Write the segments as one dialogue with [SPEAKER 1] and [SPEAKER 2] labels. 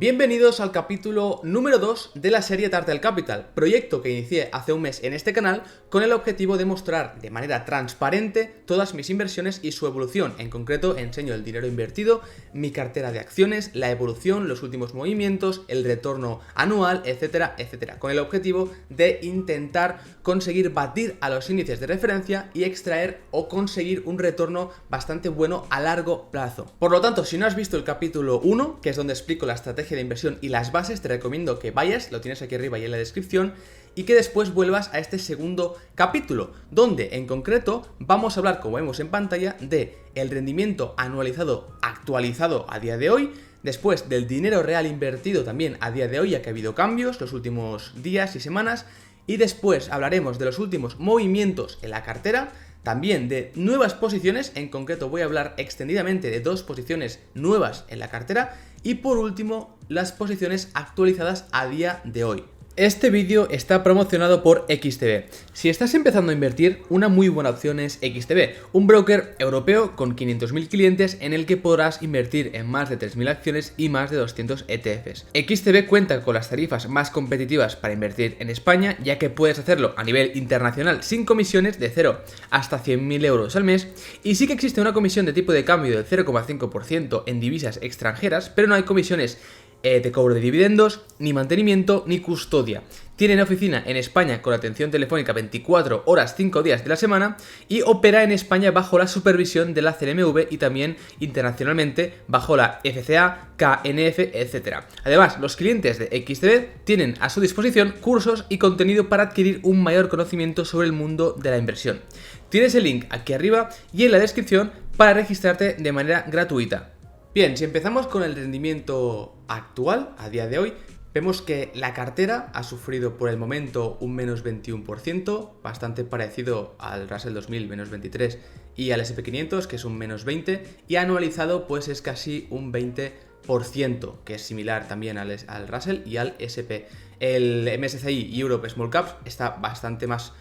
[SPEAKER 1] Bienvenidos al capítulo número 2 de la serie Turtle Capital, proyecto que inicié hace un mes en este canal con el objetivo de mostrar de manera transparente todas mis inversiones y su evolución. En concreto enseño el dinero invertido, mi cartera de acciones, la evolución, los últimos movimientos, el retorno anual, etcétera, etcétera, con el objetivo de intentar conseguir batir a los índices de referencia y extraer o conseguir un retorno bastante bueno a largo plazo. Por lo tanto, si no has visto el capítulo 1, que es donde explico la estrategia de inversión y las bases, te recomiendo que vayas, lo tienes aquí arriba y en la descripción, y que después vuelvas a este segundo capítulo, donde en concreto vamos a hablar, como vemos en pantalla, de el rendimiento anualizado actualizado a día de hoy, después del dinero real invertido también a día de hoy, ya que ha habido cambios los últimos días y semanas, y después hablaremos de los últimos movimientos en la cartera, también de nuevas posiciones, en concreto voy a hablar extendidamente de 2 posiciones nuevas en la cartera, y por último, las posiciones actualizadas a día de hoy. Este vídeo está promocionado por XTB. Si estás empezando a invertir, una muy buena opción es XTB, un broker europeo con 500.000 clientes en el que podrás invertir en más de 3.000 acciones y más de 200 ETFs. XTB cuenta con las tarifas más competitivas para invertir en España, ya que puedes hacerlo a nivel internacional sin comisiones de 0 hasta 100.000 euros al mes, y sí que existe una comisión de tipo de cambio del 0,5% en divisas extranjeras, pero no hay comisiones de cobro de dividendos, ni mantenimiento, ni custodia. Tienen oficina en España con atención telefónica 24 horas 5 días de la semana y opera en España bajo la supervisión de la CNMV y también internacionalmente bajo la FCA, KNF, etc. Además, los clientes de XTB tienen a su disposición cursos y contenido para adquirir un mayor conocimiento sobre el mundo de la inversión. Tienes el link aquí arriba y en la descripción para registrarte de manera gratuita. Bien, si empezamos con el rendimiento actual, a día de hoy, vemos que la cartera ha sufrido por el momento un menos 21%, bastante parecido al Russell 2000, menos 23%, y al SP500, que es un menos 20%, y anualizado pues es casi un 20%, que es similar también al Russell y al SP. El MSCI Europe Small Caps está bastante más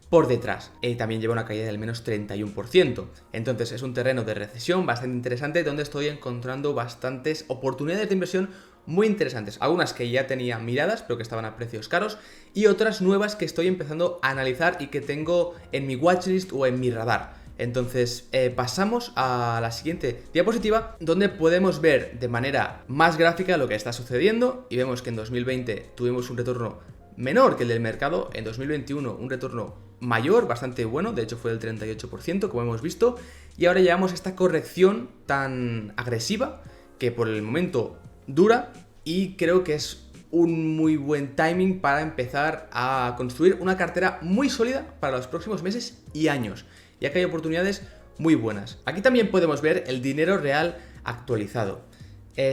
[SPEAKER 1] por detrás, también lleva una caída del menos 31%. Entonces es un terreno de recesión bastante interesante donde estoy encontrando bastantes oportunidades de inversión muy interesantes. Algunas que ya tenía miradas pero que estaban a precios caros y otras nuevas que estoy empezando a analizar y que tengo en mi watchlist o en mi radar. Entonces pasamos a la siguiente diapositiva donde podemos ver de manera más gráfica lo que está sucediendo y vemos que en 2020 tuvimos un retorno menor que el del mercado, en 2021 un retorno mayor, bastante bueno, de hecho fue del 38% como hemos visto, y ahora llevamos esta corrección tan agresiva que por el momento dura y creo que es un muy buen timing para empezar a construir una cartera muy sólida para los próximos meses y años, ya que hay oportunidades muy buenas. Aquí también podemos ver el dinero real actualizado.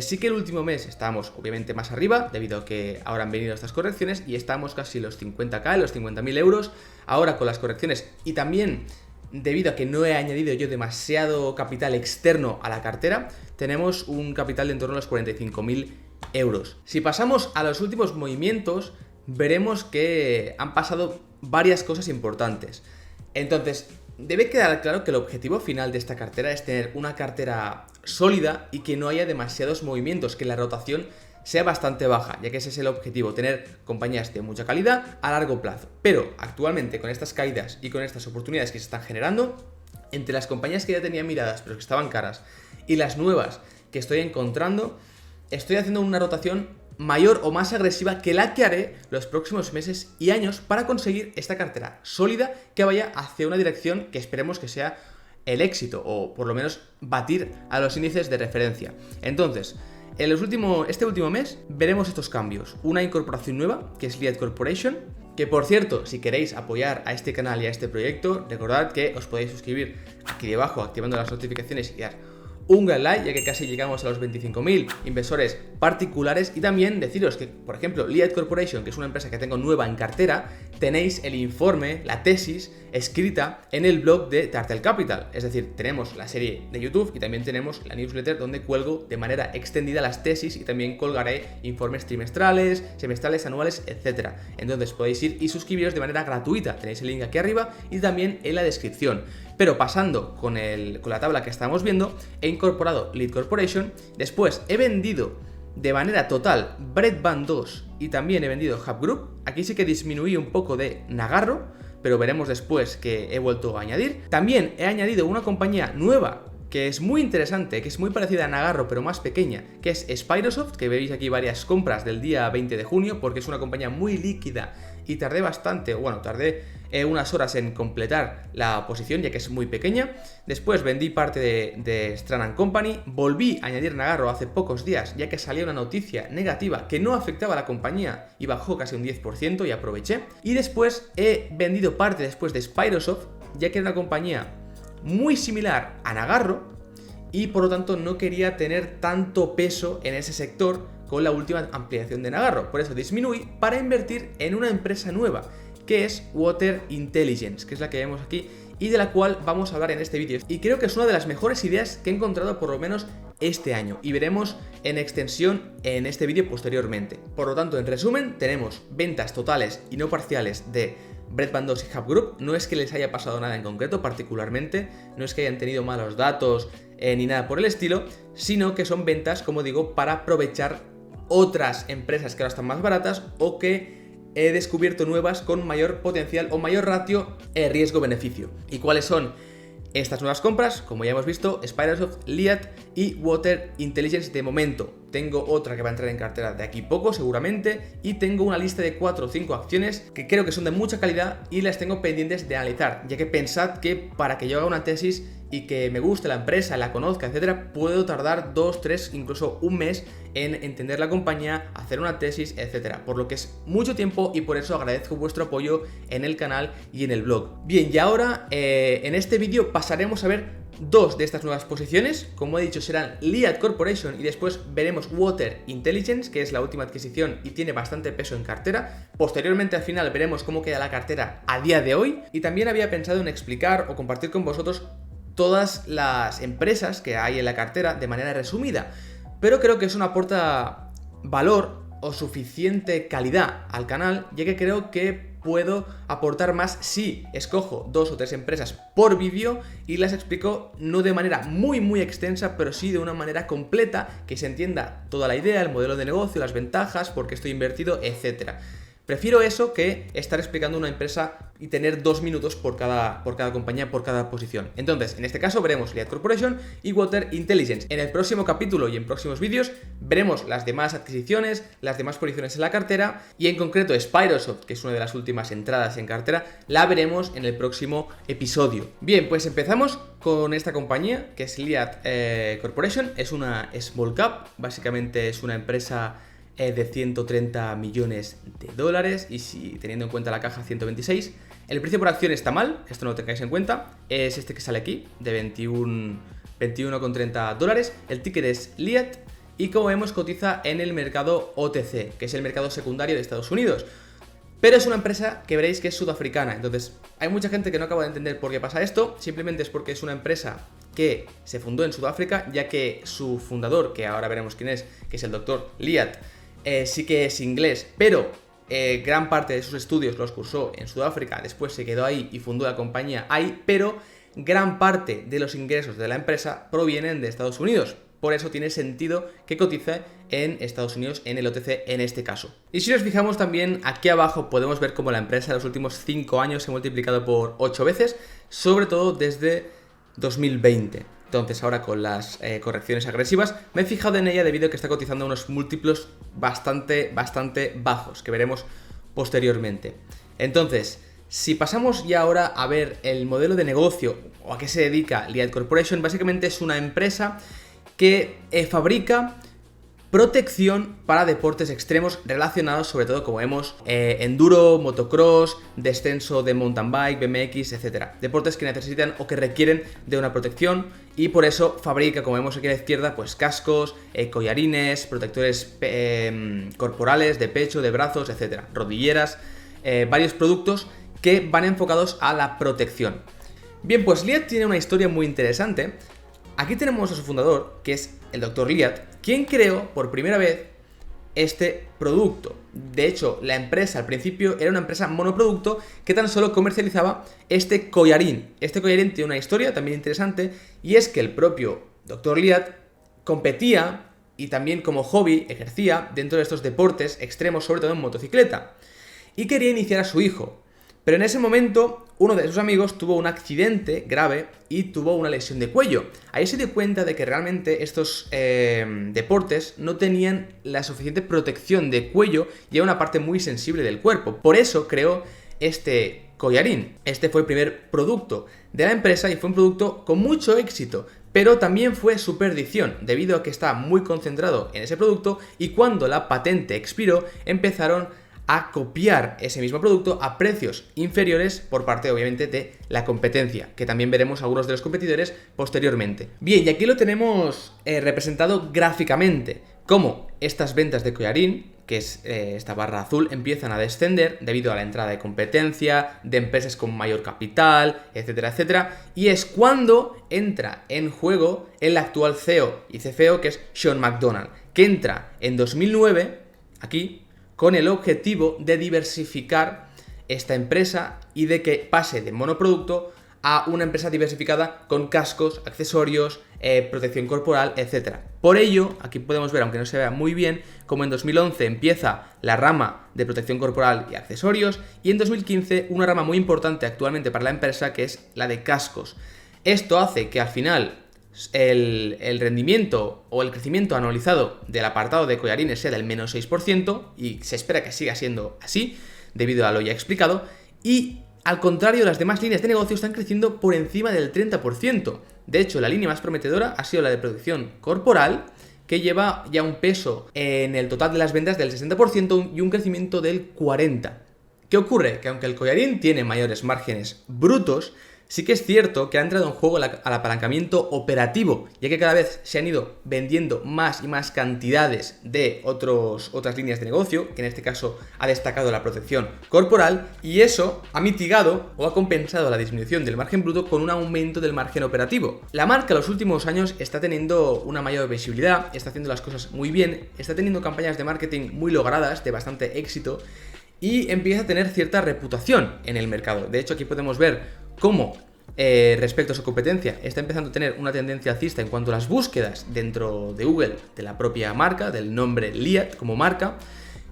[SPEAKER 1] Sí que el último mes estábamos obviamente más arriba, debido a que ahora han venido estas correcciones y estamos casi los 50.000, los 50.000 euros, ahora con las correcciones y también debido a que no he añadido yo demasiado capital externo a la cartera, tenemos un capital de en torno a los 45.000 euros. Si pasamos a los últimos movimientos, veremos que han pasado varias cosas importantes. Entonces, debe quedar claro que el objetivo final de esta cartera es tener una cartera sólida y que no haya demasiados movimientos, que la rotación sea bastante baja, ya que ese es el objetivo, tener compañías de mucha calidad a largo plazo. Pero actualmente con estas caídas y con estas oportunidades que se están generando, entre las compañías que ya tenía miradas pero que estaban caras y las nuevas que estoy encontrando, estoy haciendo una rotación mayor o más agresiva que la que haré los próximos meses y años para conseguir esta cartera sólida que vaya hacia una dirección que esperemos que sea el éxito o por lo menos batir a los índices de referencia. Entonces, en este último mes veremos estos cambios. Una incorporación nueva que es Liat Corporation, que por cierto, si queréis apoyar a este canal y a este proyecto, recordad que os podéis suscribir aquí debajo activando las notificaciones y dar un gran like, ya que casi llegamos a los 25.000 inversores particulares, y también deciros que, por ejemplo, Liat Corporation, que es una empresa que tengo nueva en cartera, tenéis el informe, la tesis escrita en el blog de Turtle Capital, es decir, tenemos la serie de YouTube y también tenemos la newsletter donde cuelgo de manera extendida las tesis y también colgaré informes trimestrales, semestrales, anuales, etc. Entonces podéis ir y suscribiros de manera gratuita, tenéis el link aquí arriba y también en la descripción. Pero pasando con la tabla que estamos viendo, he incorporado Liat Corporation, después he vendido de manera total Breadband 2 y también he vendido Hub Group. Aquí sí que disminuí un poco de Nagarro, pero veremos después que he vuelto a añadir. También he añadido una compañía nueva que es muy interesante, que es muy parecida a Nagarro pero más pequeña, que es Spyrosoft, que veis aquí varias compras del día 20 de junio, porque es una compañía muy líquida y tardé bastante, bueno, tardé unas horas en completar la posición, ya que es muy pequeña. Después vendí parte de Strand & Company, volví a añadir Nagarro hace pocos días, ya que salió una noticia negativa que no afectaba a la compañía y bajó casi un 10% y aproveché. Y después he vendido parte después de Spyrosoft, ya que era una compañía muy similar a Nagarro y por lo tanto no quería tener tanto peso en ese sector con la última ampliación de Nagarro. Por eso disminuí para invertir en una empresa nueva, que es Water Intelligence, que es la que vemos aquí y de la cual vamos a hablar en este vídeo. Y creo que es una de las mejores ideas que he encontrado por lo menos este año y veremos en extensión en este vídeo posteriormente. Por lo tanto, en resumen, tenemos ventas totales y no parciales de Breadband 2 y Hub Group. No es que les haya pasado nada en concreto particularmente, no es que hayan tenido malos datos ni nada por el estilo, sino que son ventas, como digo, para aprovechar otras empresas que ahora están más baratas o que he descubierto nuevas con mayor potencial o mayor ratio riesgo-beneficio. ¿Y cuáles son estas nuevas compras? Como ya hemos visto, Spyrosoft, Liat y Water Intelligence de momento. Tengo otra que va a entrar en cartera de aquí poco seguramente y tengo una lista de 4 o 5 acciones que creo que son de mucha calidad y las tengo pendientes de analizar, ya que pensad que para que yo haga una tesis y que me guste la empresa, la conozca, etcétera, puedo tardar 2, 3, incluso un mes en entender la compañía, hacer una tesis, etcétera. Por lo que es mucho tiempo y por eso agradezco vuestro apoyo en el canal y en el blog. Bien, y ahora en este vídeo pasaremos a ver dos de estas nuevas posiciones. Como he dicho, serán Liat Corporation y después veremos Water Intelligence, que es la última adquisición y tiene bastante peso en cartera. Posteriormente, al final, veremos cómo queda la cartera a día de hoy. Y también había pensado en explicar o compartir con vosotros todas las empresas que hay en la cartera de manera resumida, pero creo que eso no aporta valor o suficiente calidad al canal, ya que creo que puedo aportar más si escojo 2 o 3 empresas por vídeo y las explico no de manera muy extensa, pero sí de una manera completa, que se entienda toda la idea, el modelo de negocio, las ventajas, por qué estoy invertido, etcétera. Prefiero eso que estar explicando una empresa y tener 2 minutos por cada compañía, por cada posición. Entonces, en este caso veremos Liat Corporation y Water Intelligence. En el próximo capítulo y en próximos vídeos veremos las demás adquisiciones, las demás posiciones en la cartera y en concreto Spyrosoft, que es una de las últimas entradas en cartera, la veremos en el próximo episodio. Bien, pues empezamos con esta compañía que es Liat Corporation. Es una small cap, básicamente es una empresa de 130 millones de dólares y si teniendo en cuenta la caja 126. El precio por acción está mal, esto no lo tengáis en cuenta, es este que sale aquí de 21,30 dólares. El ticker es Liat y como vemos cotiza en el mercado OTC, que es el mercado secundario de Estados Unidos. Pero es una empresa que veréis que es sudafricana, entonces hay mucha gente que no acaba de entender por qué pasa esto. Simplemente es porque es una empresa que se fundó en Sudáfrica, ya que su fundador, que ahora veremos quién es, que es el doctor Liat, sí que es inglés, pero gran parte de sus estudios los cursó en Sudáfrica, después se quedó ahí y fundó la compañía ahí, pero gran parte de los ingresos de la empresa provienen de Estados Unidos. Por eso tiene sentido que cotice en Estados Unidos en el OTC en este caso. Y si nos fijamos también aquí abajo podemos ver cómo la empresa en los últimos 5 años se ha multiplicado por 8 veces, sobre todo desde 2020. Entonces ahora con las correcciones agresivas me he fijado en ella debido a que está cotizando unos múltiplos bastante bajos, que veremos posteriormente. Entonces, si pasamos ya ahora a ver el modelo de negocio o a qué se dedica Liat Corporation, básicamente es una empresa que fabrica protección para deportes extremos relacionados sobre todo, como vemos, enduro, motocross, descenso de mountain bike, BMX, etcétera. Deportes que necesitan o que requieren de una protección y por eso fabrica, como vemos aquí a la izquierda, pues cascos, collarines, protectores corporales, de pecho, de brazos, etcétera. Rodilleras, varios productos que van enfocados a la protección. Bien, pues Liat tiene una historia muy interesante. Aquí tenemos a su fundador, que es el Dr. Liat, quien creó por primera vez este producto. De hecho, la empresa al principio era una empresa monoproducto que tan solo comercializaba este collarín. Este collarín tiene una historia también interesante y es que el propio Dr. Liat competía y también como hobby ejercía dentro de estos deportes extremos, sobre todo en motocicleta, y quería iniciar a su hijo. Pero en ese momento uno de sus amigos tuvo un accidente grave y tuvo una lesión de cuello. Ahí se dio cuenta de que realmente estos deportes no tenían la suficiente protección de cuello y era una parte muy sensible del cuerpo. Por eso creó este collarín. Este fue el primer producto de la empresa y fue un producto con mucho éxito, pero también fue su perdición, debido a que estaba muy concentrado en ese producto y cuando la patente expiró empezaron a copiar ese mismo producto a precios inferiores por parte, obviamente, de la competencia, que también veremos algunos de los competidores posteriormente. Bien, y aquí lo tenemos representado gráficamente, como estas ventas de collarín, que es esta barra azul, empiezan a descender debido a la entrada de competencia, de empresas con mayor capital, etcétera, etcétera, y es cuando entra en juego el actual CEO y CFO, que es Sean McDonald, que entra en 2009, aquí, con el objetivo de diversificar esta empresa y de que pase de monoproducto a una empresa diversificada con cascos, accesorios, protección corporal, etc. Por ello, aquí podemos ver, aunque no se vea muy bien, como en 2011 empieza la rama de protección corporal y accesorios y en 2015 una rama muy importante actualmente para la empresa, que es la de cascos. Esto hace que al final el rendimiento o el crecimiento anualizado del apartado de collarines sea del menos 6% y se espera que siga siendo así debido a lo ya explicado, y al contrario, las demás líneas de negocio están creciendo por encima del 30%. De hecho, la línea más prometedora ha sido la de protección corporal, que lleva ya un peso en el total de las ventas del 60% y un crecimiento del 40%. ¿Qué ocurre? Que aunque el collarín tiene mayores márgenes brutos, sí que es cierto que ha entrado en juego al apalancamiento operativo, ya que cada vez se han ido vendiendo más y más cantidades de otras líneas de negocio, que en este caso ha destacado la protección corporal, y eso ha mitigado o ha compensado la disminución del margen bruto con un aumento del margen operativo. La marca en los últimos años está teniendo una mayor visibilidad, está haciendo las cosas muy bien, está teniendo campañas de marketing muy logradas, de bastante éxito, y empieza a tener cierta reputación en el mercado. De hecho, aquí podemos ver cómo respecto a su competencia está empezando a tener una tendencia alcista en cuanto a las búsquedas dentro de Google de la propia marca, del nombre Liat como marca,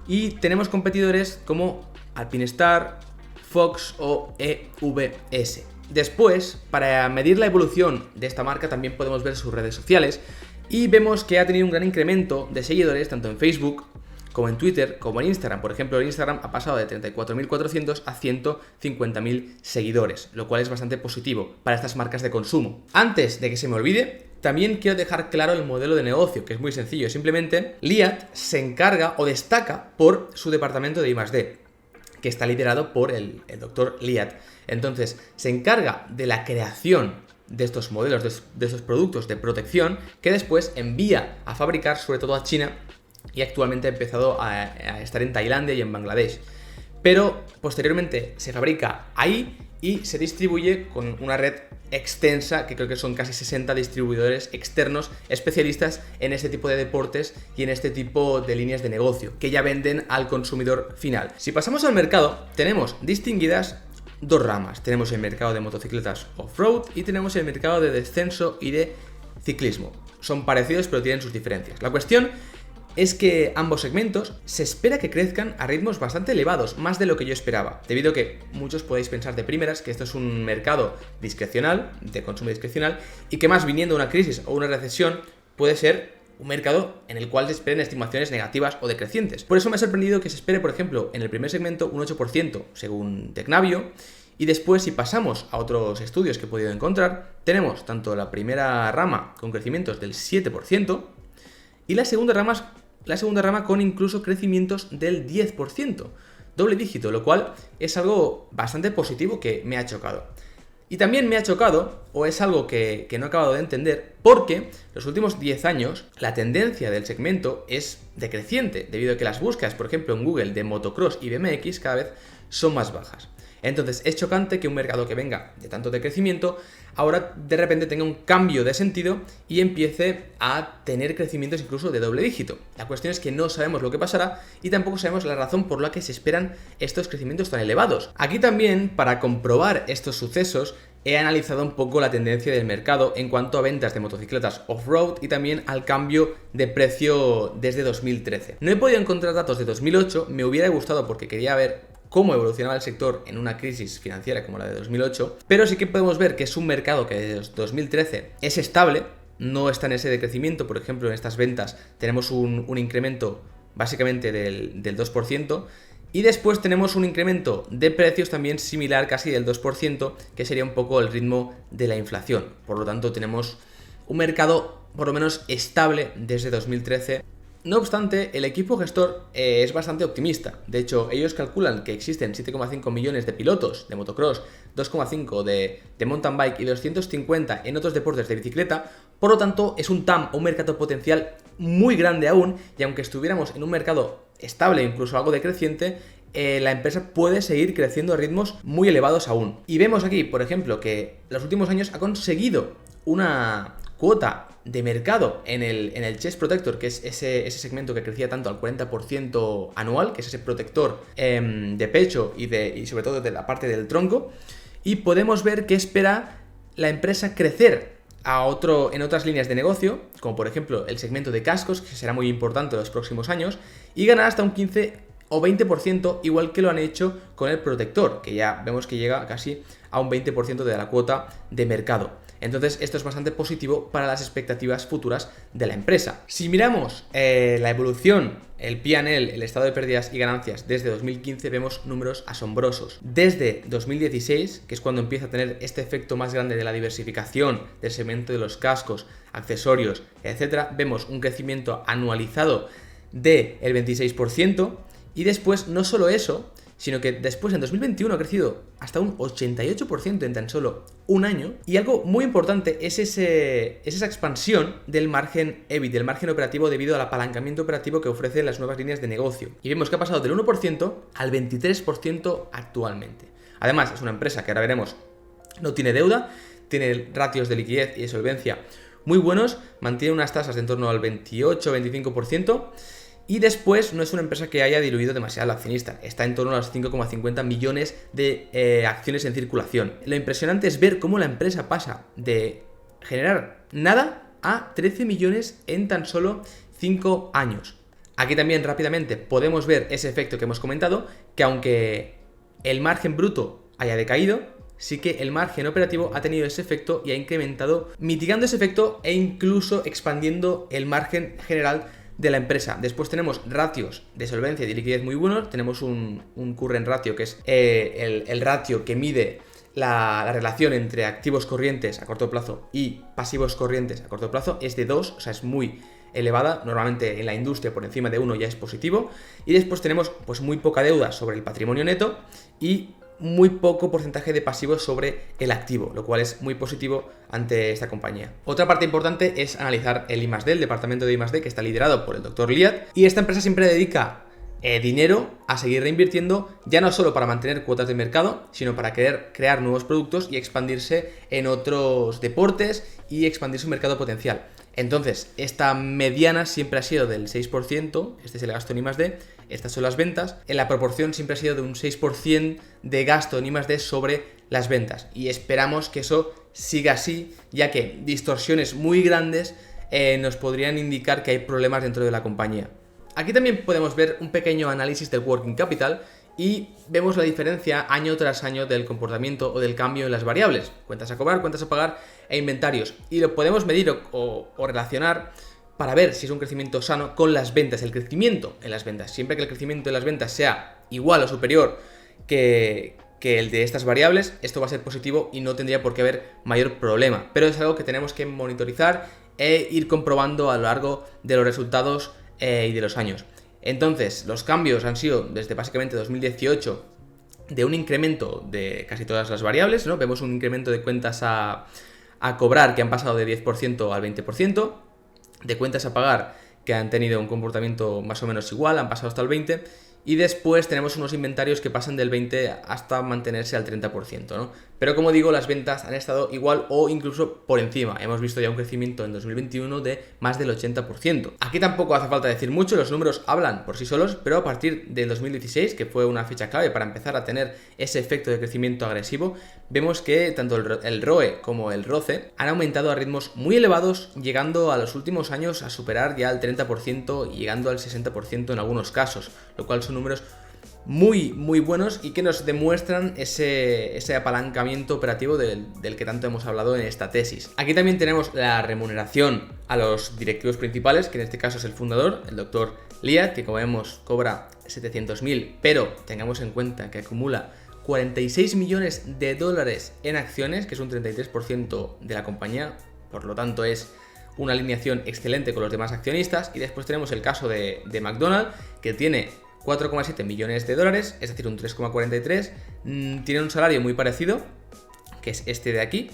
[SPEAKER 1] y tenemos competidores como Alpinestar, Fox o EVS. Después, para medir la evolución de esta marca también podemos ver sus redes sociales y vemos que ha tenido un gran incremento de seguidores tanto en Facebook como en Twitter, como en Instagram. Por ejemplo, en Instagram ha pasado de 34.400 a 150.000 seguidores, lo cual es bastante positivo para estas marcas de consumo. Antes de que se me olvide, también quiero dejar claro el modelo de negocio, que es muy sencillo. Simplemente, Liat se encarga o destaca por su departamento de I+D, que está liderado por el doctor Liat. Entonces, se encarga de la creación de estos modelos, de estos productos de protección, que después envía a fabricar, sobre todo a China, y actualmente ha empezado a estar en Tailandia y en Bangladesh. Pero posteriormente se fabrica ahí y se distribuye con una red extensa, que creo que son casi 60 distribuidores externos especialistas en este tipo de deportes y en este tipo de líneas de negocio, que ya venden al consumidor final. Si pasamos al mercado, tenemos distinguidas dos ramas. Tenemos el mercado de motocicletas off-road y tenemos el mercado de descenso y de ciclismo. Son parecidos pero tienen sus diferencias. La cuestión es que ambos segmentos se espera que crezcan a ritmos bastante elevados, más de lo que yo esperaba, debido a que muchos podéis pensar de primeras que esto es un mercado discrecional, de consumo discrecional, y que más viniendo una crisis o una recesión puede ser un mercado en el cual se esperen estimaciones negativas o decrecientes. Por eso me ha sorprendido que se espere, por ejemplo, en el primer segmento un 8% según Tecnavio, y después, si pasamos a otros estudios que he podido encontrar, tenemos tanto la primera rama con crecimientos del 7% y la segunda rama con incluso crecimientos del 10%, doble dígito, lo cual es algo bastante positivo que me ha chocado. Y también me ha chocado, o es algo que no he acabado de entender, porque los últimos 10 años la tendencia del segmento es decreciente, debido a que las búsquedas, por ejemplo en Google, de motocross y BMX cada vez son más bajas. Entonces es chocante que un mercado que venga de tanto decrecimiento ahora de repente tenga un cambio de sentido y empiece a tener crecimientos incluso de doble dígito. La cuestión es que no sabemos lo que pasará y tampoco sabemos la razón por la que se esperan estos crecimientos tan elevados. Aquí también, para comprobar estos sucesos, he analizado un poco la tendencia del mercado en cuanto a ventas de motocicletas off-road y también al cambio de precio desde 2013. No he podido encontrar datos de 2008, me hubiera gustado porque quería ver cómo evolucionaba el sector en una crisis financiera como la de 2008, pero sí que podemos ver que es un mercado que desde 2013 es estable, no está en ese decrecimiento. Por ejemplo, en estas ventas tenemos un incremento básicamente del 2%, y después tenemos un incremento de precios también similar, casi del 2%, que sería un poco el ritmo de la inflación. Por lo tanto, tenemos un mercado por lo menos estable desde 2013. No obstante, el equipo gestor es bastante optimista. De hecho, ellos calculan que existen 7,5 millones de pilotos de motocross, 2,5 de mountain bike y 250 en otros deportes de bicicleta. Por lo tanto, es un TAM, un mercado potencial muy grande aún, y aunque estuviéramos en un mercado estable, incluso algo decreciente, la empresa puede seguir creciendo a ritmos muy elevados aún. Y vemos aquí, por ejemplo, que en los últimos años ha conseguido una cuota de mercado en el Chest Protector, que es ese segmento que crecía tanto al 40% anual, que es ese protector de pecho y sobre todo de la parte del tronco. Y podemos ver que espera la empresa crecer en otras líneas de negocio, como por ejemplo el segmento de cascos, que será muy importante en los próximos años, y ganar hasta un 15 o 20%, igual que lo han hecho con el protector, que ya vemos que llega casi a un 20% de la cuota de mercado. Entonces esto es bastante positivo para las expectativas futuras de la empresa. Si miramos la evolución, el P&L, el estado de pérdidas y ganancias desde 2015, vemos números asombrosos. Desde 2016, que es cuando empieza a tener este efecto más grande de la diversificación del segmento de los cascos, accesorios, etc., vemos un crecimiento anualizado del 26%, y después no solo eso, sino que después en 2021 ha crecido hasta un 88% en tan solo un año. Y algo muy importante es esa expansión del margen EBIT, del margen operativo, debido al apalancamiento operativo que ofrecen las nuevas líneas de negocio. Y vemos que ha pasado del 1% al 23% actualmente. Además, es una empresa que ahora veremos no tiene deuda, tiene ratios de liquidez y de solvencia muy buenos, mantiene unas tasas de en torno al 28-25%. Y después no es una empresa que haya diluido demasiado al accionista, está en torno a los 5,50 millones de acciones en circulación. Lo impresionante es ver cómo la empresa pasa de generar nada a 13 millones en tan solo 5 años. Aquí también rápidamente podemos ver ese efecto que hemos comentado, que aunque el margen bruto haya decaído, sí que el margen operativo ha tenido ese efecto y ha incrementado, mitigando ese efecto e incluso expandiendo el margen general de la empresa. Después tenemos ratios de solvencia y de liquidez muy buenos. Tenemos un current ratio, que es el ratio que mide la relación entre activos corrientes a corto plazo y pasivos corrientes a corto plazo. Es de 2, o sea, es muy elevada. Normalmente en la industria por encima de 1 ya es positivo. Y después tenemos pues muy poca deuda sobre el patrimonio neto y muy poco porcentaje de pasivos sobre el activo, lo cual es muy positivo ante esta compañía. Otra parte importante es analizar el I+D, el departamento de I+D, que está liderado por el Dr. Liat, y esta empresa siempre dedica dinero a seguir reinvirtiendo, ya no solo para mantener cuotas de mercado, sino para querer crear nuevos productos y expandirse en otros deportes y expandir su mercado potencial. Entonces, esta mediana siempre ha sido del 6%, este es el gasto en I+D, estas son las ventas, en la proporción siempre ha sido de un 6% de gasto en I+D sobre las ventas, y esperamos que eso siga así, ya que distorsiones muy grandes nos podrían indicar que hay problemas dentro de la compañía. Aquí también podemos ver un pequeño análisis del working capital y vemos la diferencia año tras año del comportamiento o del cambio en las variables, cuentas a cobrar, cuentas a pagar e inventarios, y lo podemos medir o relacionar para ver si es un crecimiento sano con las ventas, el crecimiento en las ventas. Siempre que el crecimiento en las ventas sea igual o superior que el de estas variables, esto va a ser positivo y no tendría por qué haber mayor problema, pero es algo que tenemos que monitorizar e ir comprobando a lo largo de los resultados y de los años. Entonces, los cambios han sido desde básicamente 2018 de un incremento de casi todas las variables, ¿no? Vemos un incremento de cuentas a cobrar que han pasado de 10% al 20%, de cuentas a pagar que han tenido un comportamiento más o menos igual, han pasado hasta el 20%, Y después tenemos unos inventarios que pasan del 20 hasta mantenerse al 30%, ¿no? Pero como digo, las ventas han estado igual o incluso por encima. Hemos visto ya un crecimiento en 2021 de más del 80%. Aquí tampoco hace falta decir mucho, los números hablan por sí solos, pero a partir del 2016, que fue una fecha clave para empezar a tener ese efecto de crecimiento agresivo, vemos que tanto el ROE como el ROCE han aumentado a ritmos muy elevados, llegando a los últimos años a superar ya el 30% y llegando al 60% en algunos casos, lo cual son números muy buenos y que nos demuestran ese apalancamiento operativo del que tanto hemos hablado en esta tesis. Aquí también tenemos la remuneración a los directivos principales, que en este caso es el fundador, el doctor Liat, que como vemos cobra 700.000, pero tengamos en cuenta que acumula 46 millones de dólares en acciones, que es un 33% de la compañía, por lo tanto es una alineación excelente con los demás accionistas. Y después tenemos el caso de McDonald's, que tiene 4,7 millones de dólares, es decir, un 3,43. Tiene un salario muy parecido, que es este de aquí.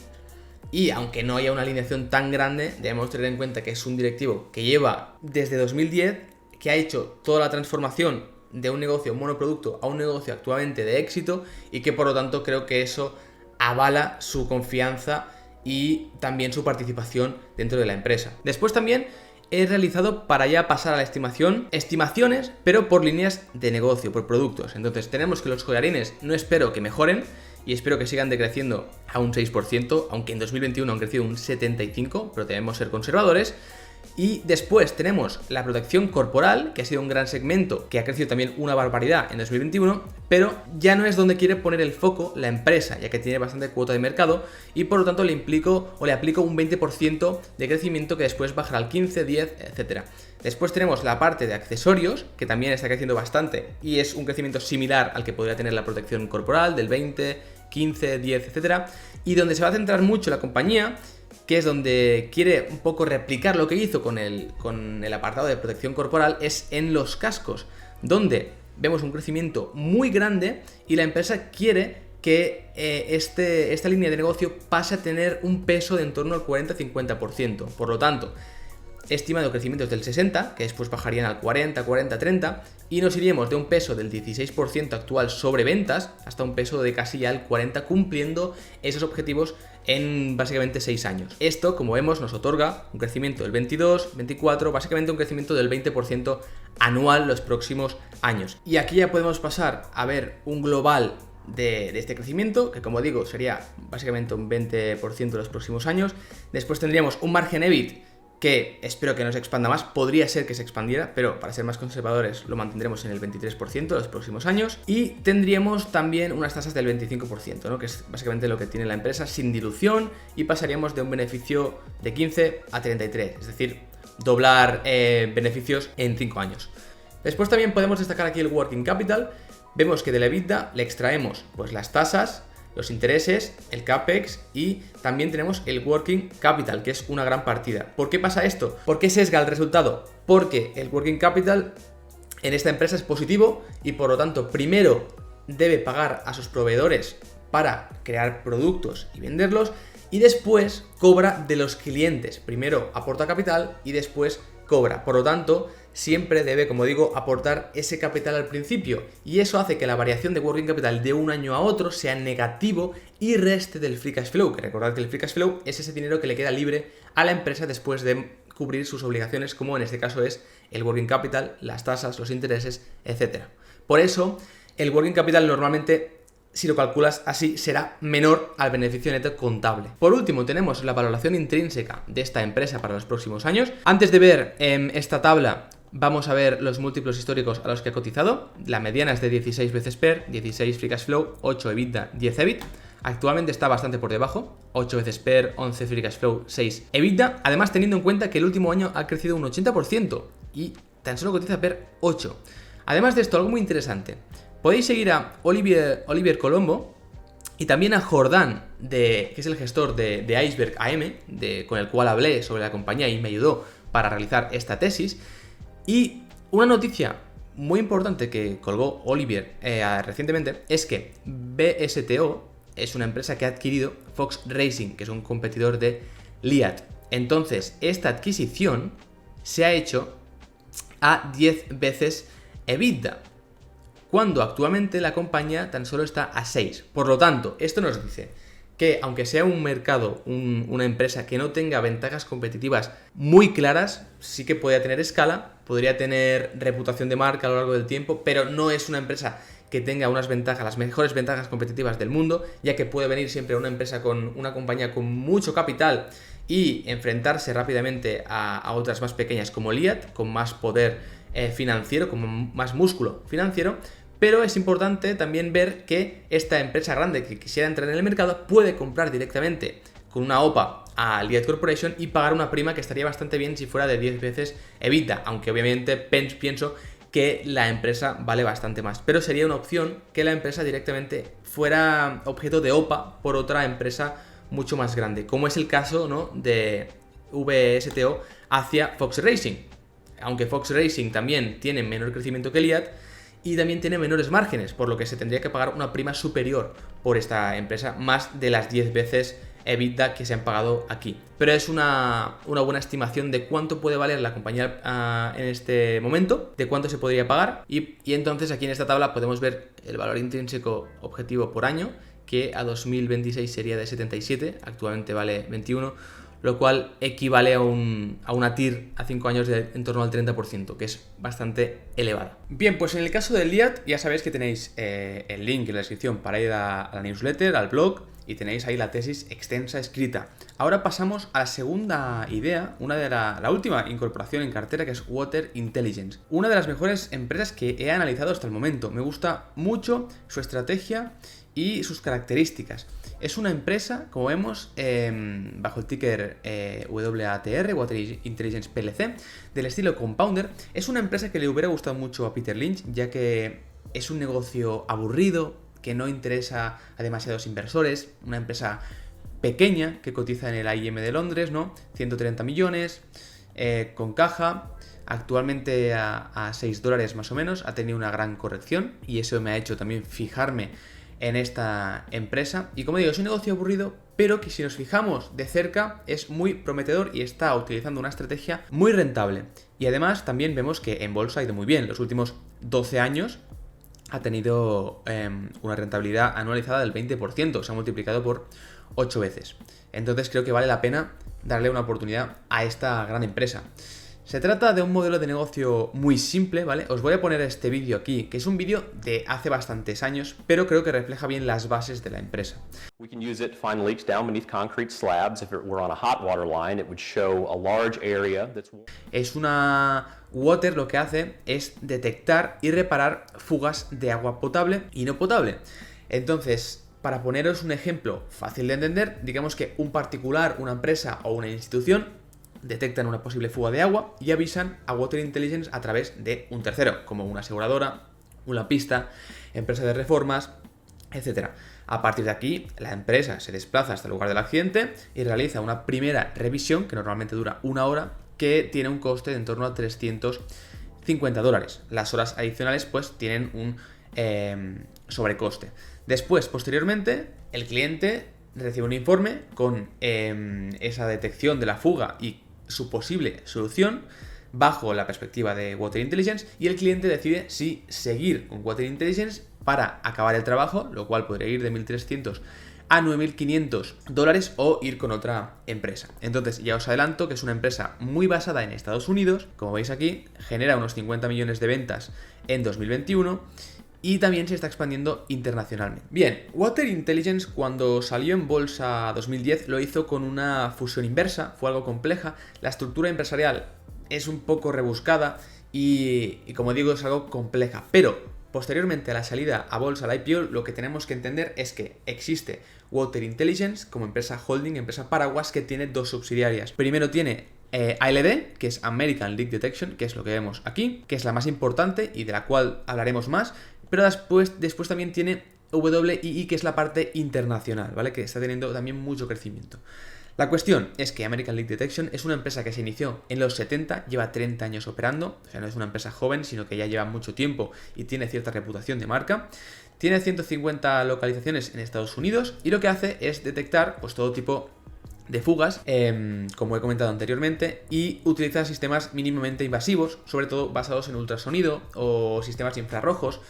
[SPEAKER 1] Y aunque no haya una alineación tan grande, debemos tener en cuenta que es un directivo que lleva desde 2010, que ha hecho toda la transformación de un negocio monoproducto a un negocio actualmente de éxito, y que por lo tanto creo que eso avala su confianza y también su participación dentro de la empresa. Después también he realizado, para ya pasar a la estimaciones, pero por líneas de negocio, por productos. Entonces tenemos que los collarines no espero que mejoren y espero que sigan decreciendo a un 6%, aunque en 2021 han crecido un 75%, pero debemos ser conservadores. Y después tenemos la protección corporal, que ha sido un gran segmento, que ha crecido también una barbaridad en 2021, pero ya no es donde quiere poner el foco la empresa, ya que tiene bastante cuota de mercado y por lo tanto le aplico un 20% de crecimiento que después bajará al 15, 10, etc. Después tenemos la parte de accesorios, que también está creciendo bastante y es un crecimiento similar al que podría tener la protección corporal, del 20, 15, 10, etc. Y donde se va a centrar mucho la compañía, que es donde quiere un poco replicar lo que hizo con el apartado de protección corporal, es en los cascos, donde vemos un crecimiento muy grande y la empresa quiere que esta línea de negocio pase a tener un peso de en torno al 40-50%. Por lo tanto, he estimado crecimientos del 60%, que después bajarían al 40, 30%, y nos iríamos de un peso del 16% actual sobre ventas hasta un peso de casi ya el 40%, cumpliendo esos objetivos en básicamente 6 años. Esto, como vemos, nos otorga un crecimiento del 22, 24, básicamente un crecimiento del 20% anual los próximos años. Y aquí ya podemos pasar a ver un global de este crecimiento, que como digo sería básicamente un 20% los próximos años. Después tendríamos un margen EBIT que espero que no se expanda más, podría ser que se expandiera, pero para ser más conservadores lo mantendremos en el 23% los próximos años. Y tendríamos también unas tasas del 25%, ¿no? Que es básicamente lo que tiene la empresa sin dilución, y pasaríamos de un beneficio de 15 a 33, es decir, doblar beneficios en 5 años. Después también podemos destacar aquí el working capital. Vemos que de la EBITDA le extraemos pues las tasas, los intereses, el CAPEX y también tenemos el working capital, que es una gran partida. ¿Por qué pasa esto? ¿Por qué sesga el resultado? Porque el working capital en esta empresa es positivo y por lo tanto primero debe pagar a sus proveedores para crear productos y venderlos, y después cobra de los clientes. Primero aporta capital y después cobra. Por lo tanto, siempre debe, como digo, aportar ese capital al principio, y eso hace que la variación de working capital de un año a otro sea negativo y reste del free cash flow, que recordad que el free cash flow es ese dinero que le queda libre a la empresa después de cubrir sus obligaciones, como en este caso es el working capital, las tasas, los intereses, etc. Por eso, el working capital normalmente, si lo calculas así, será menor al beneficio neto contable. Por último, tenemos la valoración intrínseca de esta empresa para los próximos años. Antes de ver esta tabla, vamos a ver los múltiplos históricos a los que ha cotizado. La mediana es de 16 veces PER, 16 free cash flow, 8 EBITDA, 10 EBIT. Actualmente está bastante por debajo, 8 veces PER, 11 free cash flow, 6 EBITDA. Además, teniendo en cuenta que el último año ha crecido un 80% y tan solo cotiza PER 8. Además de esto, algo muy interesante. Podéis seguir a Olivier Colombo y también a Jordán, que es el gestor de Iceberg AM, con el cual hablé sobre la compañía y me ayudó para realizar esta tesis. Y una noticia muy importante que colgó Olivier recientemente es que BSTO es una empresa que ha adquirido Fox Racing, que es un competidor de Liat. Entonces, esta adquisición se ha hecho a 10 veces EBITDA. cuando actualmente la compañía tan solo está a 6. Por lo tanto, esto nos dice que aunque sea un mercado, una empresa que no tenga ventajas competitivas muy claras, sí que podría tener escala, podría tener reputación de marca a lo largo del tiempo, pero no es una empresa que tenga unas ventajas, las mejores ventajas competitivas del mundo, ya que puede venir siempre una empresa con una compañía con mucho capital y enfrentarse rápidamente a otras más pequeñas como Liat, con más poder financiero, con más músculo financiero. Pero es importante también ver que esta empresa grande que quisiera entrar en el mercado puede comprar directamente con una OPA a Liat Corporation y pagar una prima que estaría bastante bien si fuera de 10 veces EBITDA, aunque obviamente pienso que la empresa vale bastante más. Pero sería una opción que la empresa directamente fuera objeto de OPA por otra empresa mucho más grande, como es el caso, ¿no?, de VSTO hacia Fox Racing. Aunque Fox Racing también tiene menor crecimiento que Liat, y también tiene menores márgenes, por lo que se tendría que pagar una prima superior por esta empresa, más de las 10 veces EBITDA que se han pagado aquí. Pero es una buena estimación de cuánto puede valer la compañía en este momento, de cuánto se podría pagar, y entonces aquí en esta tabla podemos ver el valor intrínseco objetivo por año, que a 2026 sería de 77, actualmente vale 21, lo cual equivale a una TIR a 5 años de en torno al 30%, que es bastante elevada. Bien, pues en el caso del Liat ya sabéis que tenéis el link en la descripción para ir a la newsletter, al blog, y tenéis ahí la tesis extensa escrita. Ahora pasamos a la segunda idea, la última incorporación en cartera, que es Water Intelligence. Una de las mejores empresas que he analizado hasta el momento. Me gusta mucho su estrategia y sus características. Es una empresa, como vemos, bajo el ticker WATR, Water Intelligence PLC, del estilo Compounder. Es una empresa que le hubiera gustado mucho a Peter Lynch, ya que es un negocio aburrido, que no interesa a demasiados inversores, una empresa pequeña que cotiza en el AIM de Londres, ¿no? 130 millones, con caja, actualmente a $6 más o menos, ha tenido una gran corrección y eso me ha hecho también fijarme en esta empresa. Y como digo, es un negocio aburrido, pero que si nos fijamos de cerca es muy prometedor y está utilizando una estrategia muy rentable. Y además también vemos que en bolsa ha ido muy bien. Los últimos 12 años ha tenido una rentabilidad anualizada del 20%, se ha multiplicado por 8 veces. Entonces creo que vale la pena darle una oportunidad a esta gran empresa. Se trata de un modelo de negocio muy simple, ¿vale? Os voy a poner este vídeo aquí, que es un vídeo de hace bastantes años, pero creo que refleja bien las bases de la empresa.
[SPEAKER 2] We can use it to find leaks down beneath concrete slabs. If it were on a hot water line, it would show a large area that's...
[SPEAKER 1] Es una water, lo que hace es detectar y reparar fugas de agua potable y no potable. Entonces, para poneros un ejemplo fácil de entender, digamos que un particular, una empresa o una institución detectan una posible fuga de agua y avisan a Water Intelligence a través de un tercero, como una aseguradora, una pista, empresa de reformas, etc. A partir de aquí, la empresa se desplaza hasta el lugar del accidente y realiza una primera revisión, que normalmente dura 1 hora, que tiene un coste de en torno a $350. Las horas adicionales pues tienen un sobrecoste. Después, posteriormente, el cliente recibe un informe con esa detección de la fuga y su posible solución bajo la perspectiva de Water Intelligence, y el cliente decide si seguir con Water Intelligence para acabar el trabajo, lo cual podría ir de $1.300 a $9.500 o ir con otra empresa. Entonces ya os adelanto que es una empresa muy basada en Estados Unidos, como veis aquí, genera unos 50 millones de ventas en 2021 y también se está expandiendo internacionalmente. Bien, Water Intelligence cuando salió en bolsa 2010 lo hizo con una fusión inversa, fue algo compleja, la estructura empresarial es un poco rebuscada y como digo es algo compleja, pero posteriormente a la salida a bolsa, la IPO, lo que tenemos que entender es que existe Water Intelligence como empresa holding, empresa paraguas, que tiene 2 subsidiarias. Primero tiene ALD, que es American Leak Detection, que es lo que vemos aquí, que es la más importante y de la cual hablaremos más, pero después también tiene WII, que es la parte internacional, ¿vale? Que está teniendo también mucho crecimiento. La cuestión es que American Leak Detection es una empresa que se inició en los 70, lleva 30 años operando, o sea, no es una empresa joven, sino que ya lleva mucho tiempo y tiene cierta reputación de marca. Tiene 150 localizaciones en Estados Unidos y lo que hace es detectar pues todo tipo de fugas, como he comentado anteriormente, y utiliza sistemas mínimamente invasivos, sobre todo basados en ultrasonido o sistemas infrarrojos,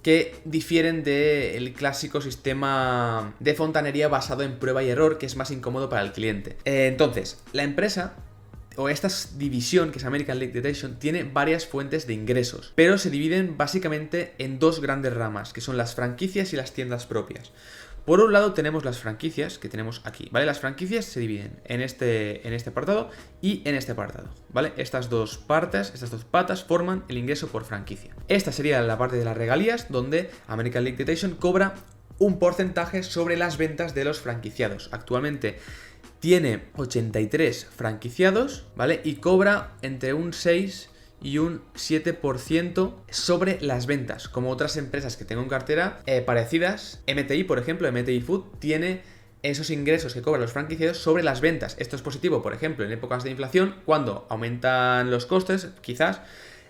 [SPEAKER 1] que difieren del clásico sistema de fontanería basado en prueba y error, que es más incómodo para el cliente. Entonces, la empresa o esta división, que es American Leak Detection, tiene varias fuentes de ingresos, pero se dividen básicamente en dos grandes ramas, que son las franquicias y las tiendas propias. Por un lado tenemos las franquicias, que tenemos aquí, ¿vale? Las franquicias se dividen en este apartado y en este apartado, ¿vale? Estas dos patas forman el ingreso por franquicia. Esta sería la parte de las regalías, donde American Leak Detection cobra un porcentaje sobre las ventas de los franquiciados. Actualmente tiene 83 franquiciados, ¿vale? Y cobra entre un 6 y un 7% sobre las ventas, como otras empresas que tengo en cartera parecidas. MTI, por ejemplo, MTI Food tiene esos ingresos que cobran los franquiciados sobre las ventas. Esto es positivo, por ejemplo, en épocas de inflación, cuando aumentan los costes, quizás,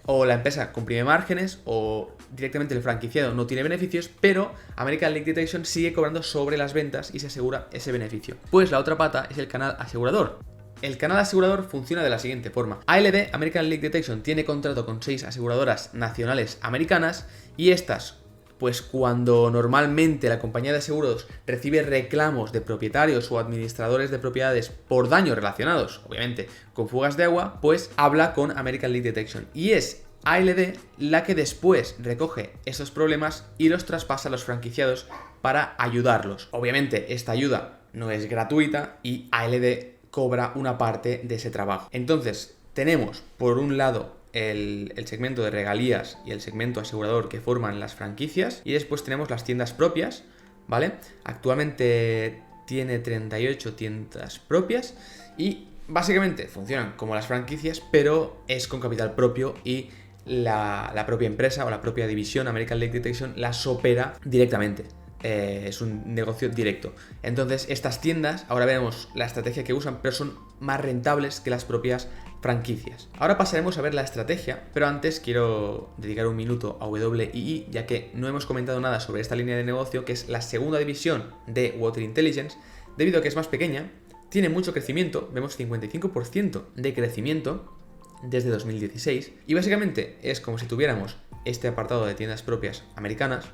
[SPEAKER 1] o la empresa comprime márgenes, o directamente el franquiciado no tiene beneficios, pero American Leak Detection sigue cobrando sobre las ventas y se asegura ese beneficio. Pues la otra pata es el canal asegurador. El canal asegurador funciona de la siguiente forma. ALD, American Leak Detection, tiene contrato con 6 aseguradoras nacionales americanas, y estas, pues cuando normalmente la compañía de seguros recibe reclamos de propietarios o administradores de propiedades por daños relacionados, obviamente, con fugas de agua, pues habla con American Leak Detection. Y es ALD la que después recoge esos problemas y los traspasa a los franquiciados para ayudarlos. Obviamente, esta ayuda no es gratuita y ALD cobra una parte de ese trabajo. Entonces, tenemos por un lado el segmento de regalías y el segmento asegurador que forman las franquicias, y después tenemos las tiendas propias, ¿vale? Actualmente tiene 38 tiendas propias y básicamente funcionan como las franquicias, pero es con capital propio, y la propia empresa o la propia división American Leak Detection las opera directamente. Es un negocio directo. Entonces, estas tiendas, ahora veremos la estrategia que usan, pero son más rentables que las propias franquicias. Ahora pasaremos a ver la estrategia, pero antes quiero dedicar un minuto a WII, ya que no hemos comentado nada sobre esta línea de negocio, que es la segunda división de Water Intelligence. Debido a que es más pequeña, tiene mucho crecimiento, vemos 55% de crecimiento desde 2016, y básicamente es como si tuviéramos este apartado de tiendas propias americanas,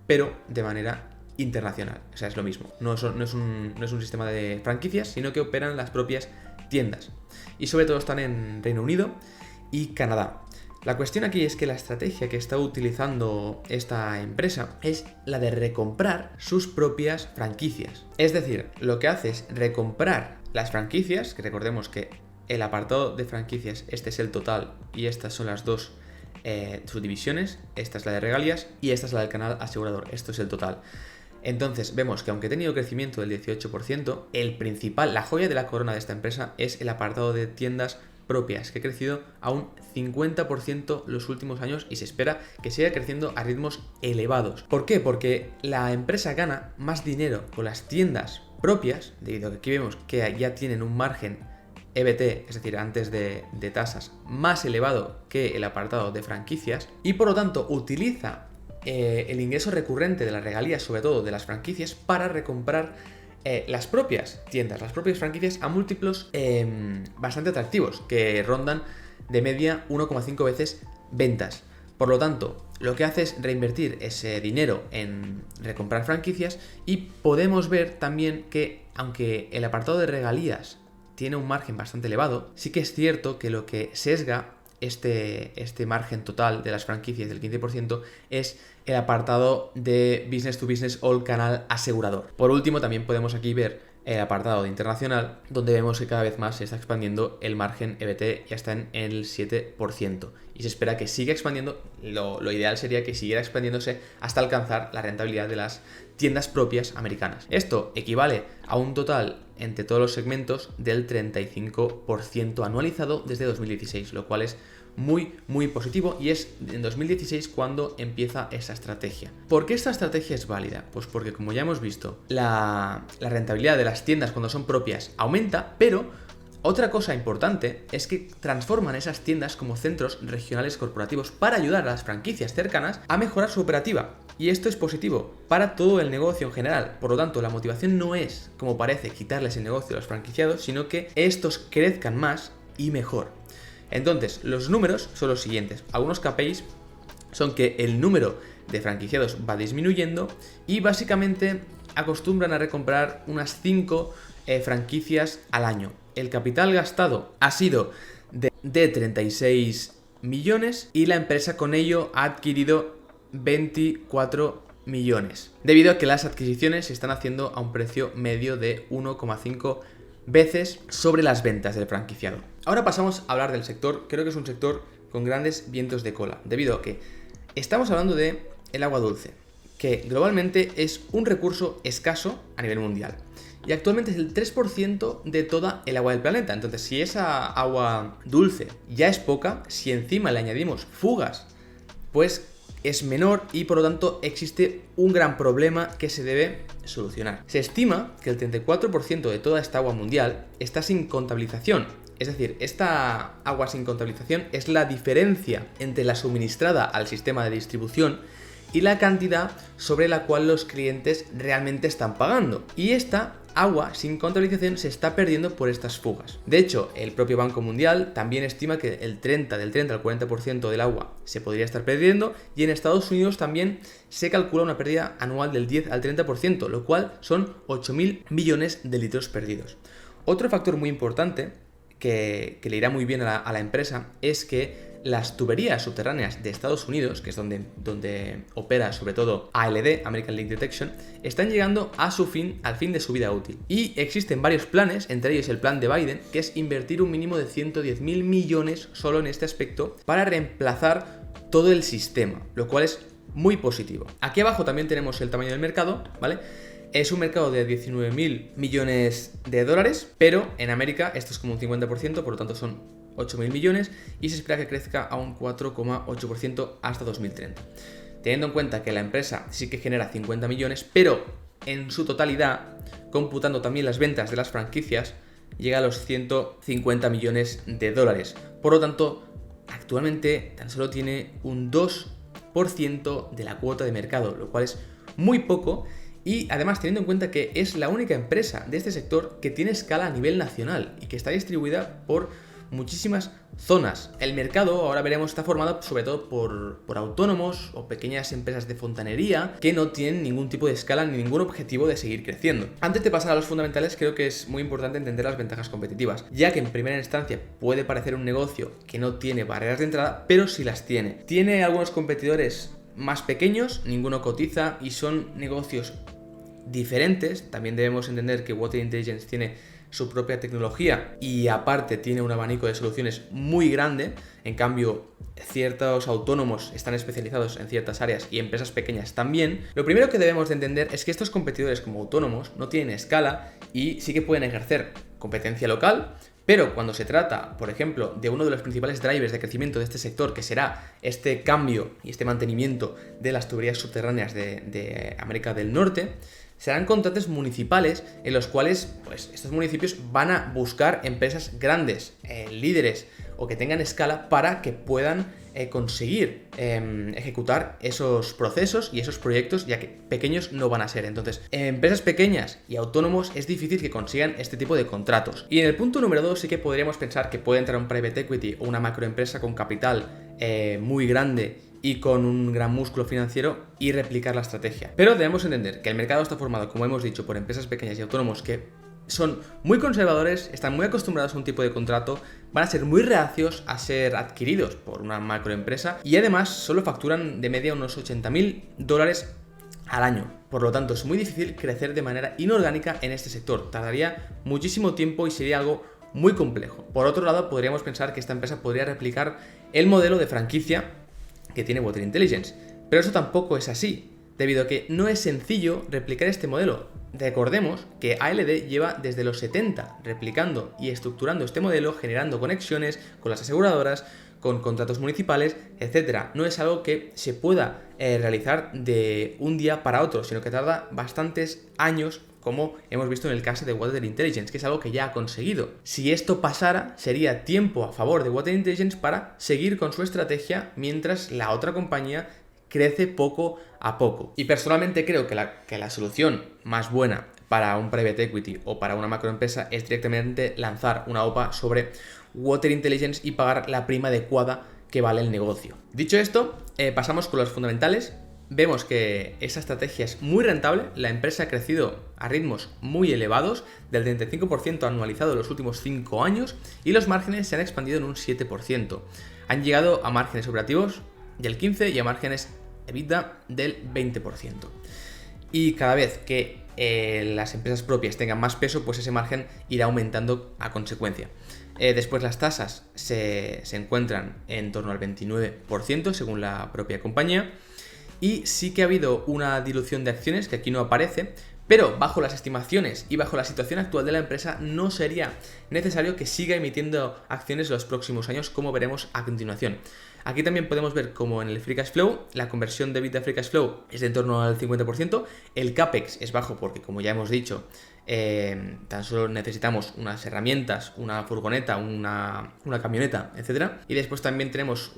[SPEAKER 1] pero de manera internacional. O sea, es lo mismo. No es un sistema de franquicias, sino que operan las propias tiendas. Y sobre todo están en Reino Unido y Canadá. La cuestión aquí es que la estrategia que está utilizando esta empresa es la de recomprar sus propias franquicias. Es decir, lo que hace es recomprar las franquicias, que recordemos que el apartado de franquicias, este es el total y estas son las dos subdivisiones. Esta es la de regalías y esta es la del canal asegurador. Esto es el total. Entonces vemos que aunque ha tenido crecimiento del 18%, la joya de la corona de esta empresa es el apartado de tiendas propias, que ha crecido a un 50% los últimos años y se espera que siga creciendo a ritmos elevados. ¿Por qué? Porque la empresa gana más dinero con las tiendas propias, debido a que aquí vemos que ya tienen un margen EBT, es decir, antes de tasas, más elevado que el apartado de franquicias, y por lo tanto utiliza el ingreso recurrente de las regalías, sobre todo de las franquicias, para recomprar las propias tiendas, las propias franquicias a múltiplos bastante atractivos, que rondan de media 1,5 veces ventas. Por lo tanto, lo que hace es reinvertir ese dinero en recomprar franquicias, y podemos ver también que, aunque el apartado de regalías tiene un margen bastante elevado, sí que es cierto que lo que sesga este margen total de las franquicias del 15% es el apartado de business to business o el canal asegurador. Por último, también podemos aquí ver el apartado de internacional, donde vemos que cada vez más se está expandiendo el margen EBT, ya está en el 7%, y se espera que siga expandiendo. Lo ideal sería que siguiera expandiéndose hasta alcanzar la rentabilidad de las tiendas propias americanas. Esto equivale a un total entre todos los segmentos del 35% anualizado desde 2016, lo cual es muy positivo, y es en 2016 cuando empieza esa estrategia. ¿Por qué esta estrategia es válida? Pues porque, como ya hemos visto, la rentabilidad de las tiendas cuando son propias aumenta, pero otra cosa importante es que transforman esas tiendas como centros regionales corporativos para ayudar a las franquicias cercanas a mejorar su operativa. Y esto es positivo para todo el negocio en general. Por lo tanto, la motivación no es, como parece, quitarles el negocio a los franquiciados, sino que estos crezcan más y mejor. Entonces, los números son los siguientes. Algunos KPIs son que el número de franquiciados va disminuyendo y básicamente acostumbran a recomprar unas 5 franquicias al año. El capital gastado ha sido de 36 millones y la empresa con ello ha adquirido 24 millones, debido a que las adquisiciones se están haciendo a un precio medio de 1,5 veces sobre las ventas del franquiciado. Ahora pasamos a hablar del sector. Creo que es un sector con grandes vientos de cola, debido a que estamos hablando de el agua dulce, que globalmente es un recurso escaso a nivel mundial. Y actualmente es el 3% de toda el agua del planeta. Entonces, si esa agua dulce ya es poca, si encima le añadimos fugas, pues es menor y por lo tanto existe un gran problema que se debe solucionar. Se estima que el 34% de toda esta agua mundial está sin contabilización. Es decir, esta agua sin contabilización es la diferencia entre la suministrada al sistema de distribución y la cantidad sobre la cual los clientes realmente están pagando. Y esta agua sin contabilización se está perdiendo por estas fugas. De hecho, el propio Banco Mundial también estima que del 30 al 40% del agua se podría estar perdiendo, y en Estados Unidos también se calcula una pérdida anual del 10 al 30%, lo cual son 8.000 millones de litros perdidos. Otro factor muy importante que le irá muy bien a la empresa es que las tuberías subterráneas de Estados Unidos, que es donde opera sobre todo ALD, American Leak Detection, están llegando al fin de su vida útil. Y existen varios planes, entre ellos el plan de Biden, que es invertir un mínimo de 110.000 millones solo en este aspecto para reemplazar todo el sistema, lo cual es muy positivo. Aquí abajo también tenemos el tamaño del mercado, ¿vale? Es un mercado de 19.000 millones de dólares, pero en América esto es como un 50%, por lo tanto son 8.000 millones y se espera que crezca a un 4,8% hasta 2030. Teniendo en cuenta que la empresa sí que genera 50 millones, pero en su totalidad, computando también las ventas de las franquicias, llega a los 150 millones de dólares. Por lo tanto, actualmente tan solo tiene un 2% de la cuota de mercado, lo cual es muy poco. Y además, teniendo en cuenta que es la única empresa de este sector que tiene escala a nivel nacional y que está distribuida por muchísimas zonas. El mercado, ahora veremos, está formado sobre todo por autónomos o pequeñas empresas de fontanería que no tienen ningún tipo de escala ni ningún objetivo de seguir creciendo. Antes de pasar a los fundamentales, creo que es muy importante entender las ventajas competitivas, ya que en primera instancia puede parecer un negocio que no tiene barreras de entrada, pero sí las tiene. Tiene algunos competidores más pequeños, ninguno cotiza y son negocios diferentes. También debemos entender que Water Intelligence tiene su propia tecnología y aparte tiene un abanico de soluciones muy grande. En cambio, ciertos autónomos están especializados en ciertas áreas y empresas pequeñas también. Lo primero que debemos de entender es que estos competidores como autónomos no tienen escala y sí que pueden ejercer competencia local, pero cuando se trata, por ejemplo, de uno de los principales drivers de crecimiento de este sector, que será este cambio y este mantenimiento de las tuberías subterráneas de América del Norte, serán contratos municipales en los cuales pues, estos municipios van a buscar empresas grandes, líderes o que tengan escala para que puedan conseguir ejecutar esos procesos y esos proyectos, ya que pequeños no van a ser. Entonces, empresas pequeñas y autónomos es difícil que consigan este tipo de contratos. Y en el punto número 2 sí que podríamos pensar que puede entrar un private equity o una macroempresa con capital muy grande y con un gran músculo financiero y replicar la estrategia. Pero debemos entender que el mercado está formado, como hemos dicho, por empresas pequeñas y autónomos que son muy conservadores, están muy acostumbrados a un tipo de contrato, van a ser muy reacios a ser adquiridos por una macroempresa y además solo facturan de media unos $80.000 al año. Por lo tanto, es muy difícil crecer de manera inorgánica en este sector. Tardaría muchísimo tiempo y sería algo muy complejo. Por otro lado, podríamos pensar que esta empresa podría replicar el modelo de franquicia que tiene Water Intelligence, pero eso tampoco es así, debido a que no es sencillo replicar este modelo. Recordemos que ALD lleva desde los 70 replicando y estructurando este modelo, generando conexiones con las aseguradoras, con contratos municipales, etc. No es algo que se pueda realizar de un día para otro, sino que tarda bastantes años, como hemos visto en el caso de Water Intelligence, que es algo que ya ha conseguido. Si esto pasara, sería tiempo a favor de Water Intelligence para seguir con su estrategia mientras la otra compañía crece poco a poco. Y personalmente creo que la solución más buena para un private equity o para una macroempresa es directamente lanzar una OPA sobre Water Intelligence y pagar la prima adecuada que vale el negocio. Dicho esto, pasamos con los fundamentales. Vemos que esa estrategia es muy rentable, la empresa ha crecido a ritmos muy elevados, del 35% anualizado en los últimos 5 años, y los márgenes se han expandido en un 7%. Han llegado a márgenes operativos del 15% y a márgenes EBITDA del 20%. Y cada vez que las empresas propias tengan más peso, pues ese margen irá aumentando a consecuencia. Después las tasas se encuentran en torno al 29% según la propia compañía. Y sí que ha habido una dilución de acciones que aquí no aparece, pero bajo las estimaciones y bajo la situación actual de la empresa no sería necesario que siga emitiendo acciones los próximos años, como veremos a continuación. Aquí también podemos ver como en el Free Cash Flow, la conversión de EBITDA a Free Cash Flow es de en torno al 50%, el CAPEX es bajo porque, como ya hemos dicho, tan solo necesitamos unas herramientas, una furgoneta, una camioneta, etc. Y después también tenemos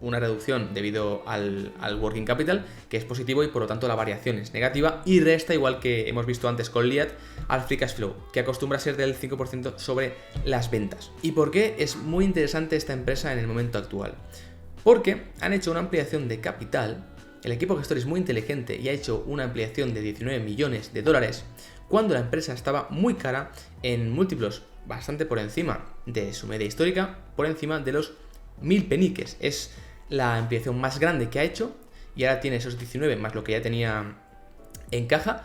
[SPEAKER 1] una reducción debido al working capital, que es positivo, y por lo tanto la variación es negativa y resta, igual que hemos visto antes con Liat, al Free Cash Flow, que acostumbra a ser del 5% sobre las ventas. ¿Y por qué es muy interesante esta empresa en el momento actual? Porque han hecho una ampliación de capital, el equipo gestor es muy inteligente y ha hecho una ampliación de 19 millones de dólares, cuando la empresa estaba muy cara en múltiplos bastante por encima de su media histórica, por encima de los 1000 peniques. Es la ampliación más grande que ha hecho y ahora tiene esos 19 más lo que ya tenía en caja,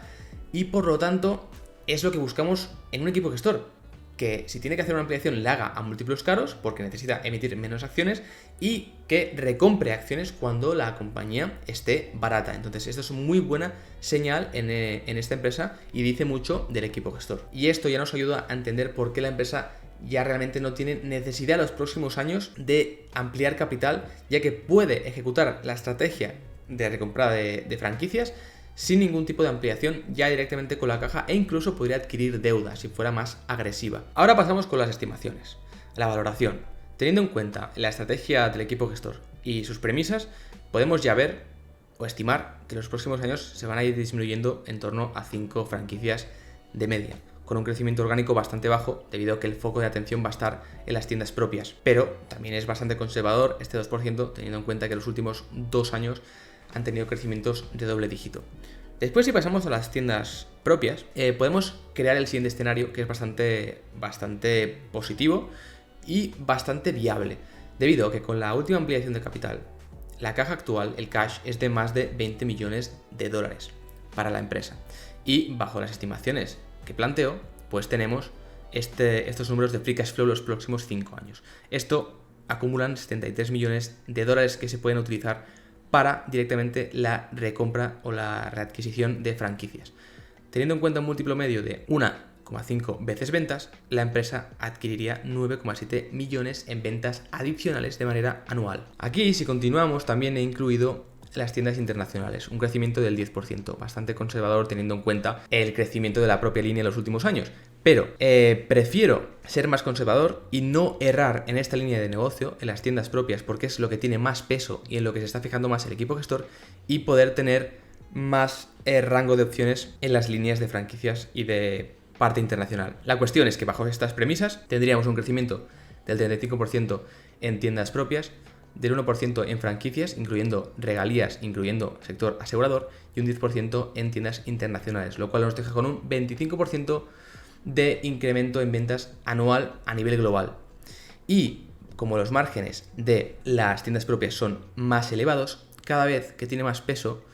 [SPEAKER 1] y por lo tanto es lo que buscamos en un equipo gestor, que si tiene que hacer una ampliación la haga a múltiplos caros porque necesita emitir menos acciones, y que recompre acciones cuando la compañía esté barata. Entonces esto es muy buena señal en esta empresa y dice mucho del equipo gestor, y esto ya nos ayuda a entender por qué la empresa ya realmente no tiene necesidad en los próximos años de ampliar capital, ya que puede ejecutar la estrategia de recompra de franquicias sin ningún tipo de ampliación, ya directamente con la caja, e incluso podría adquirir deuda si fuera más agresiva. Ahora pasamos con las estimaciones, la valoración. Teniendo en cuenta la estrategia del equipo gestor y sus premisas, podemos ya ver o estimar que en los próximos años se van a ir disminuyendo en torno a 5 franquicias de media, con un crecimiento orgánico bastante bajo, debido a que el foco de atención va a estar en las tiendas propias. Pero también es bastante conservador este 2%, teniendo en cuenta que los últimos 2 años han tenido crecimientos de doble dígito. Después, si pasamos a las tiendas propias, podemos crear el siguiente escenario, que es bastante positivo y bastante viable, debido a que con la última ampliación de capital, la caja actual, el cash, es de más de 20 millones de dólares para la empresa. Y bajo las estimaciones que planteo, pues tenemos estos números de Free Cash Flow los próximos 5 años. Esto acumulan 73 millones de dólares que se pueden utilizar para directamente la recompra o la readquisición de franquicias. Teniendo en cuenta un múltiplo medio de 1,5 veces ventas, la empresa adquiriría 9,7 millones en ventas adicionales de manera anual. Aquí, si continuamos, también he incluido las tiendas internacionales, un crecimiento del 10%, bastante conservador teniendo en cuenta el crecimiento de la propia línea en los últimos años. Pero prefiero ser más conservador y no errar en esta línea de negocio, en las tiendas propias, porque es lo que tiene más peso y en lo que se está fijando más el equipo gestor, y poder tener más rango de opciones en las líneas de franquicias y de parte internacional. La cuestión es que bajo estas premisas tendríamos un crecimiento del 35% en tiendas propias, del 1% en franquicias, incluyendo regalías, incluyendo sector asegurador, y un 10% en tiendas internacionales, lo cual nos deja con un 25% de incremento en ventas anual a nivel global. Y como los márgenes de las tiendas propias son más elevados, cada vez que tiene más peso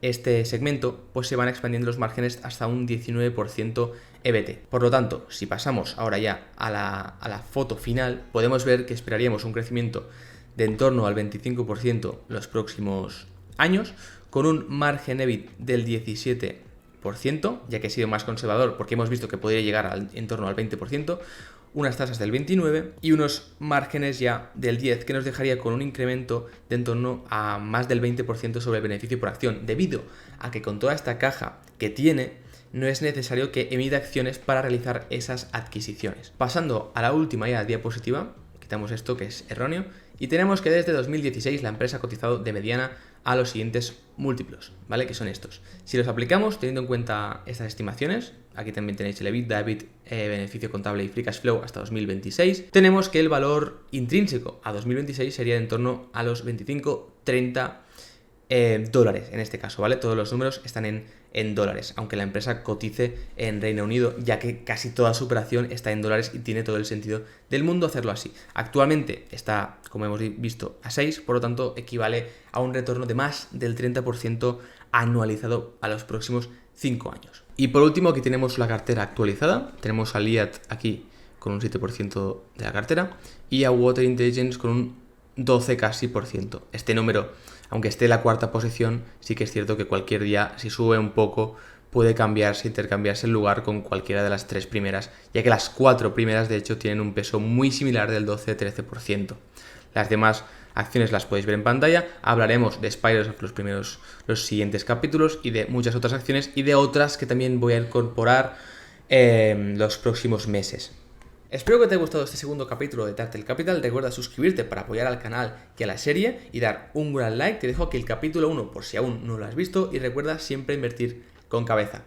[SPEAKER 1] este segmento, pues se van expandiendo los márgenes hasta un 19% EBT. Por lo tanto, si pasamos ahora ya a la foto final, podemos ver que esperaríamos un crecimiento de en torno al 25% los próximos años, con un margen EBIT del 17%, ya que he sido más conservador porque hemos visto que podría llegar en torno al 20%, unas tasas del 29% y unos márgenes ya del 10%, que nos dejaría con un incremento de en torno a más del 20% sobre el beneficio por acción, debido a que con toda esta caja que tiene, no es necesario que emita acciones para realizar esas adquisiciones. Pasando a la última ya diapositiva, quitamos esto que es erróneo, y tenemos que desde 2016 la empresa ha cotizado de mediana a los siguientes múltiplos, ¿vale? Que son estos. Si los aplicamos teniendo en cuenta estas estimaciones, aquí también tenéis el EBITDA, EBIT, beneficio contable y free cash flow hasta 2026, tenemos que el valor intrínseco a 2026 sería en torno a los 25-30 dólares en este caso, ¿vale? Todos los números están en dólares, aunque la empresa cotice en Reino Unido, ya que casi toda su operación está en dólares y tiene todo el sentido del mundo hacerlo así. Actualmente está, como hemos visto, a 6, por lo tanto equivale a un retorno de más del 30% anualizado a los próximos 5 años. Y por último, aquí tenemos la cartera actualizada, tenemos a Liat aquí con un 7% de la cartera y a Water Intelligence con un 12 casi por ciento. Este número, aunque esté en la cuarta posición, sí que es cierto que cualquier día, si sube un poco, puede intercambiarse el lugar con cualquiera de las 3 primeras, ya que las 4 primeras de hecho tienen un peso muy similar del 12-13%. Las demás acciones las podéis ver en pantalla, hablaremos de Spiders los siguientes capítulos y de muchas otras acciones y de otras que también voy a incorporar los próximos meses. Espero que te haya gustado este segundo capítulo de Turtle Capital. Recuerda suscribirte para apoyar al canal y a la serie y dar un gran like. Te dejo aquí el capítulo 1 por si aún no lo has visto y recuerda siempre invertir con cabeza.